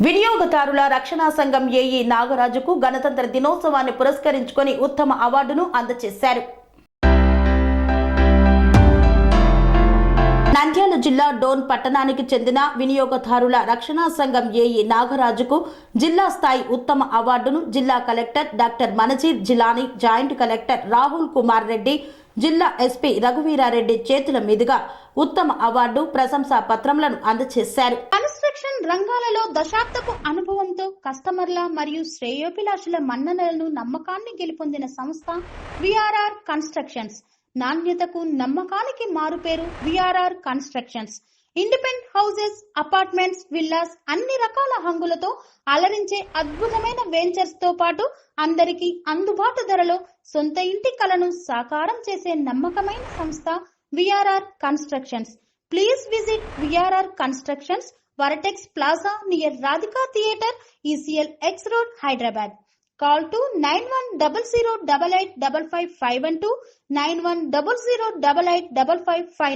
వినియోగదారుల రక్షణ సంఘం ఏఈ నాగరాజుకు గణతంత్ర దినోత్సవాన్ని పురస్కరించుకొని ఉత్తమ అవార్డును అందజేశారు. నంద్యాల జిల్లా డోన్ పట్టణానికి చెందిన వినియోగదారుల రక్షణ సంఘం ఏఈ నాగరాజుకు జిల్లా స్థాయి ఉత్తమ అవార్డును జిల్లా collector doctor Manazir Jilani, joint collector Rahul Kumar Reddy, జిల్లా ఎస్పీ రఘువీరారెడ్డి చేతుల మీదుగా ఉత్తమ అవార్డు, ప్రశంసా పత్రములను అందజేశారు. కన్స్ట్రక్షన్ రంగాలలో దశాబ్దపు అనుభవంతో కస్టమర్ల మరియు శ్రేయోభిలాషుల మన్ననలను, నమ్మకాన్ని గెలుపొందిన సంస్థ విఆర్ఆర్ కన్స్ట్రక్షన్స్. నాణ్యతకు, నమ్మకానికి మారుపేరు VRR constructions. Independent houses, apartments, villas అన్ని రకాల హంగులతో అలరించే అద్భుతమైన వెంచర్స్ తో పాటు అందరికీ అందుబాటు ధరలో సొంత ఇంటి కలను సాకారం చేసే నమ్మకమైన సంస్థ VRR constructions. Please visit VRR constructions, వరటెక్స్ plaza near Radhika theatre, ECL X Road, Hyderabad. Call to 910088555512, 9100885555.